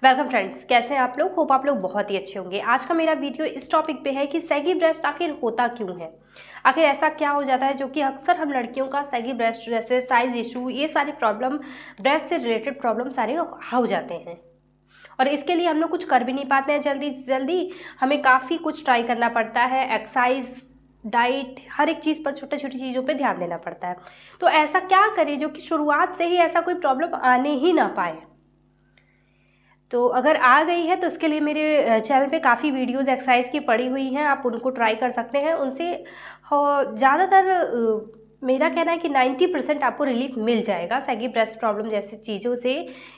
Welcome friends, कैसे हैं आप लोग। होप आप लोग बहुत ही अच्छे होंगे। आज का मेरा वीडियो इस टॉपिक पे है कि सैगी ब्रेस्ट आखिर होता क्यों है। आखिर ऐसा क्या हो जाता है जो कि अक्सर हम लड़कियों का सैगी ब्रेस्ट जैसे साइज इशू, ये सारे प्रॉब्लम, ब्रेस्ट से रिलेटेड प्रॉब्लम सारे हो जाते हैं। और इसके लिए हम लोग कुछ कर भी नहीं पाते हैं जल्दी जल्दी। हमें काफ़ी कुछ ट्राई करना पड़ता है, एक्सरसाइज, डाइट, हर एक चीज़ पर छोटी छोटी चीज़ों पे ध्यान देना पड़ता है। तो ऐसा क्या करें जो कि शुरुआत से ही ऐसा कोई प्रॉब्लम आने ही ना पाए। तो अगर आ गई है तो उसके लिए मेरे चैनल पे काफ़ी वीडियोस एक्सरसाइज की पड़ी हुई हैं, आप उनको ट्राई कर सकते हैं। उनसे ज़्यादातर मेरा कहना है कि 90% आपको रिलीफ मिल जाएगा। सैगी ब्रेस्ट प्रॉब्लम जैसी चीज़ों से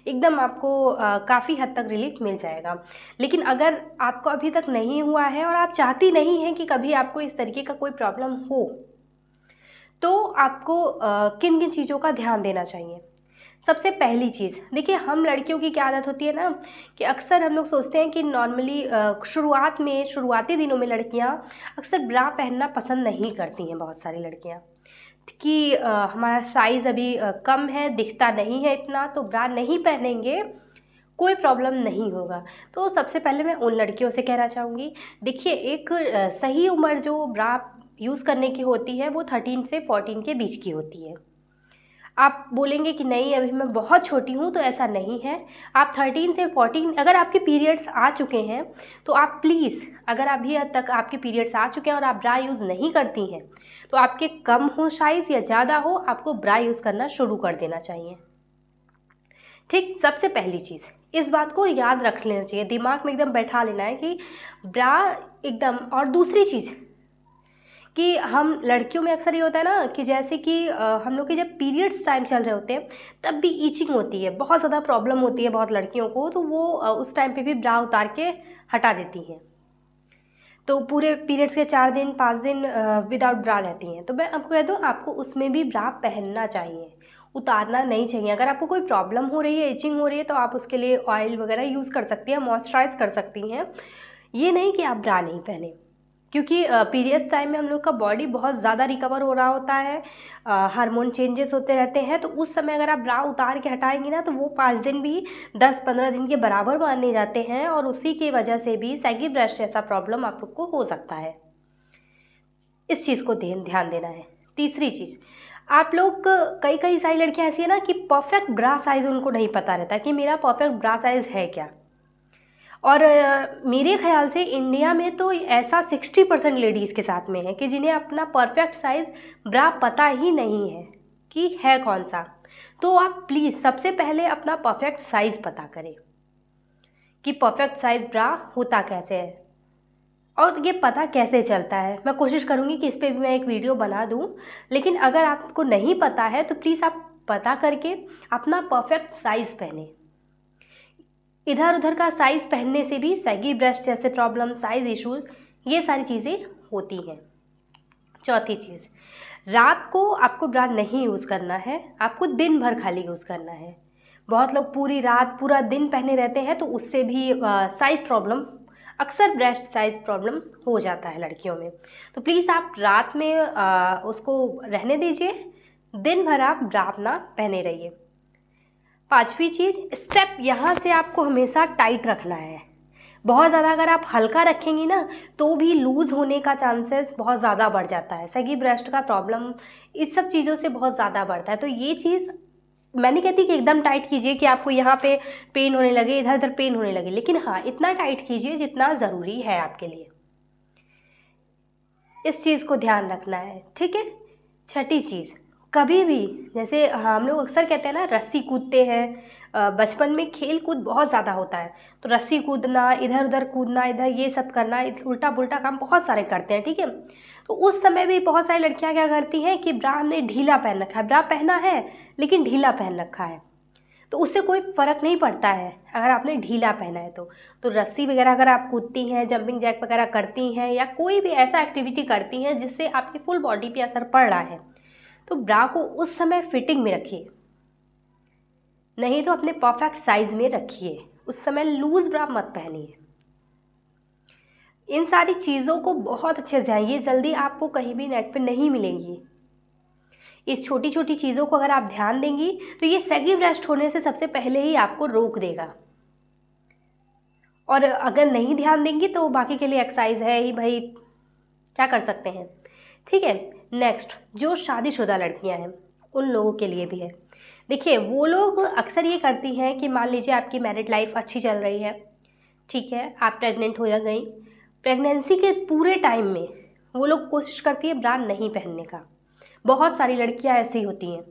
एकदम आपको काफ़ी हद तक रिलीफ मिल जाएगा। लेकिन अगर आपको अभी तक नहीं हुआ है और आप चाहती नहीं हैं कि कभी आपको इस तरीके का कोई प्रॉब्लम हो, तो आपको किन किन चीज़ों का ध्यान देना चाहिए। सबसे पहली चीज़ देखिए, हम लड़कियों की क्या आदत होती है ना कि अक्सर हम लोग सोचते हैं कि नॉर्मली शुरुआती दिनों में लड़कियां अक्सर ब्रा पहनना पसंद नहीं करती हैं। बहुत सारी लड़कियां कि हमारा साइज़ अभी कम है, दिखता नहीं है इतना, तो ब्रा नहीं पहनेंगे, कोई प्रॉब्लम नहीं होगा। तो सबसे पहले मैं उन लड़कियों से कहना चाहूँगी, देखिए एक सही उम्र जो ब्रा यूज़ करने की होती है वो 13 से 14 के बीच की होती है। आप बोलेंगे कि नहीं अभी मैं बहुत छोटी हूँ, तो ऐसा नहीं है। आप 13 से 14, अगर आपके पीरियड्स आ चुके हैं तो आप प्लीज़, अगर अभी तक आपके पीरियड्स आ चुके हैं और आप ब्रा यूज़ नहीं करती हैं, तो आपके कम हो साइज़ या ज़्यादा हो, आपको ब्रा यूज़ करना शुरू कर देना चाहिए। ठीक, सबसे पहली चीज़ इस बात को याद रख लेना चाहिए, दिमाग में एकदम बैठा लेना है कि ब्रा एकदम। और दूसरी चीज़ कि हम लड़कियों में अक्सर ये होता है ना कि जैसे कि हम लोग के जब पीरियड्स टाइम चल रहे होते हैं तब भी ईचिंग होती है, बहुत ज़्यादा प्रॉब्लम होती है बहुत लड़कियों को, तो वो उस टाइम पे भी ब्रा उतार के हटा देती हैं। तो पूरे पीरियड्स के 4 दिन 5 दिन विदाउट ब्रा रहती हैं। तो मैं आपको कह दूँ, आपको उसमें भी ब्रा पहनना चाहिए, उतारना नहीं चाहिए। अगर आपको कोई प्रॉब्लम हो रही है, इचिंग हो रही है, तो आप उसके लिए ऑयल वगैरह यूज़ कर सकती हैं, मॉइस्चराइज कर सकती हैं। ये नहीं कि आप ब्रा नहीं पहने, क्योंकि पीरियड्स टाइम में हम लोग का बॉडी बहुत ज़्यादा रिकवर हो रहा होता है, हार्मोन चेंजेस होते रहते हैं। तो उस समय अगर आप ब्रा उतार के हटाएंगी ना, तो वो 5 दिन भी 10-15 दिन के बराबर माने जाते हैं, और उसी की वजह से भी सैगी ब्रेस्ट जैसा प्रॉब्लम आप लोग को हो सकता है। इस चीज़ को ध्यान देना है। तीसरी चीज़, आप लोग कई सारी लड़कियां ऐसी है ना कि परफेक्ट ब्रा साइज़ उनको नहीं पता रहता कि मेरा परफेक्ट ब्रा साइज़ है क्या। और मेरे ख्याल से इंडिया में तो ऐसा 60% लेडीज़ के साथ में है कि जिन्हें अपना परफेक्ट साइज़ ब्रा पता ही नहीं है कि है कौन सा। तो आप प्लीज़ सबसे पहले अपना परफेक्ट साइज़ पता करें कि परफेक्ट साइज़ ब्रा होता कैसे है और ये पता कैसे चलता है। मैं कोशिश करूँगी कि इस पर भी मैं एक वीडियो बना दूँ, लेकिन अगर आपको नहीं पता है तो प्लीज़ आप पता करके अपना परफेक्ट साइज़ पहने। इधर उधर का साइज़ पहनने से भी सैगी ब्रेस्ट जैसे प्रॉब्लम, साइज़ इश्यूज़, ये सारी चीज़ें होती हैं। चौथी चीज़, रात को आपको ब्रा नहीं यूज़ करना है, आपको दिन भर खाली यूज़ करना है। बहुत लोग पूरी रात पूरा दिन पहने रहते हैं, तो उससे भी साइज़ प्रॉब्लम, अक्सर ब्रेस्ट साइज़ प्रॉब्लम हो जाता है लड़कियों में। तो प्लीज़ आप रात में उसको रहने दीजिए, दिन भर आप ब्रा अपना पहने रहिए। पांचवी चीज़, स्टेप यहाँ से आपको हमेशा टाइट रखना है। बहुत ज़्यादा अगर आप हल्का रखेंगी ना, तो भी लूज़ होने का चांसेस बहुत ज़्यादा बढ़ जाता है। सैगी ब्रेस्ट का प्रॉब्लम इस सब चीज़ों से बहुत ज़्यादा बढ़ता है। तो ये चीज़ मैं नहीं कहती कि एकदम टाइट कीजिए कि आपको यहाँ पे पेन होने लगे, इधर उधर पेन होने लगे, लेकिन हाँ, इतना टाइट कीजिए जितना ज़रूरी है आपके लिए। इस चीज़ को ध्यान रखना है, ठीक है। छठी चीज़, कभी भी जैसे हम लोग अक्सर कहते हैं ना, रस्सी कूदते हैं, बचपन में खेल कूद बहुत ज़्यादा होता है, तो रस्सी कूदना, इधर उधर कूदना, इधर ये सब करना, उल्टा पुल्टा काम बहुत सारे करते हैं, ठीक है। तो उस समय भी बहुत सारी लड़कियां क्या करती हैं कि ब्रा हमने ढीला पहन रखा है, ब्रा पहना है लेकिन ढीला पहन रखा है, तो उससे कोई फ़र्क नहीं पड़ता है अगर आपने ढीला पहना है तो रस्सी वगैरह अगर आप कूदती हैं, जंपिंग जैक वगैरह करती हैं, या कोई भी ऐसा एक्टिविटी करती हैं जिससे आपकी फुल बॉडी पे असर पड़ रहा है, तो ब्रा को उस समय फिटिंग में रखिए, नहीं तो अपने परफेक्ट साइज में रखिए। उस समय लूज ब्रा मत पहनिए। इन सारी चीज़ों को बहुत अच्छे से ध्यान, ये जल्दी आपको कहीं भी नेट पे नहीं मिलेंगी। इस छोटी छोटी चीज़ों को अगर आप ध्यान देंगी तो ये सैगी ब्रेस्ट होने से सबसे पहले ही आपको रोक देगा। और अगर नहीं ध्यान देंगी तो बाकी के लिए एक्सरसाइज है ही भाई, क्या कर सकते हैं। ठीक है। नेक्स्ट, जो शादीशुदा लड़कियां हैं उन लोगों के लिए भी है। देखिए, वो लोग अक्सर ये करती हैं कि मान लीजिए आपकी मैरिड लाइफ अच्छी चल रही है, ठीक है, आप प्रेग्नेंट हो गई, प्रेगनेंसी के पूरे टाइम में वो लोग कोशिश करती है ब्रा नहीं पहनने का। बहुत सारी लड़कियां ऐसी होती हैं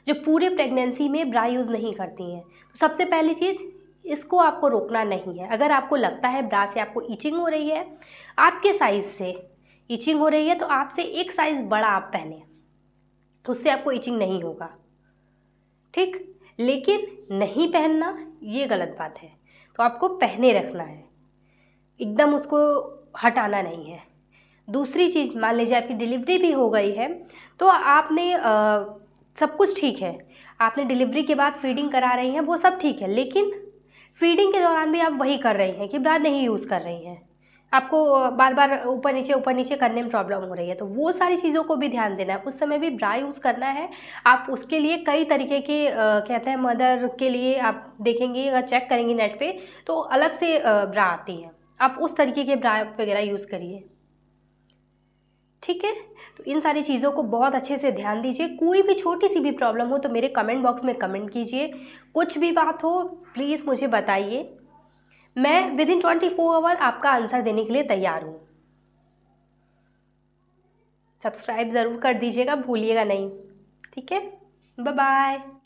जो पूरे प्रेगनेंसी में ब्रा यूज़ नहीं करती हैं। तो सबसे पहली चीज़, इसको आपको रोकना नहीं है। अगर आपको लगता है ब्रा से आपको ईचिंग हो रही है, आपके साइज़ से ईचिंग हो रही है, तो आपसे एक साइज़ बड़ा आप पहने, तो उससे आपको ईचिंग नहीं होगा। ठीक। लेकिन नहीं पहनना ये गलत बात है, तो आपको पहने रखना है, एकदम उसको हटाना नहीं है। दूसरी चीज़, मान लीजिए आपकी डिलीवरी भी हो गई है, तो आपने सब कुछ ठीक है, आपने डिलीवरी के बाद फीडिंग करा रही हैं, वो सब ठीक है, लेकिन फीडिंग के दौरान भी आप वही कर रही हैं कि ब्रा नहीं यूज़ कर रही हैं, आपको बार बार ऊपर नीचे करने में प्रॉब्लम हो रही है, तो वो सारी चीज़ों को भी ध्यान देना है। उस समय भी ब्रा यूज़ करना है। आप उसके लिए कई तरीके के कहते हैं, मदर के लिए आप देखेंगे, अगर चेक करेंगी नेट पे तो अलग से ब्रा आती है, आप उस तरीके के ब्रा वगैरह यूज़ करिए। ठीक है। तो इन सारी चीज़ों को बहुत अच्छे से ध्यान दीजिए। कोई भी छोटी सी भी प्रॉब्लम हो तो मेरे कमेंट बॉक्स में कमेंट कीजिए। कुछ भी बात हो प्लीज़ मुझे बताइए, मैं विदिन 24 आवर आपका आंसर देने के लिए तैयार हूँ। सब्सक्राइब ज़रूर कर दीजिएगा, भूलिएगा नहीं। ठीक है, बाय बाय।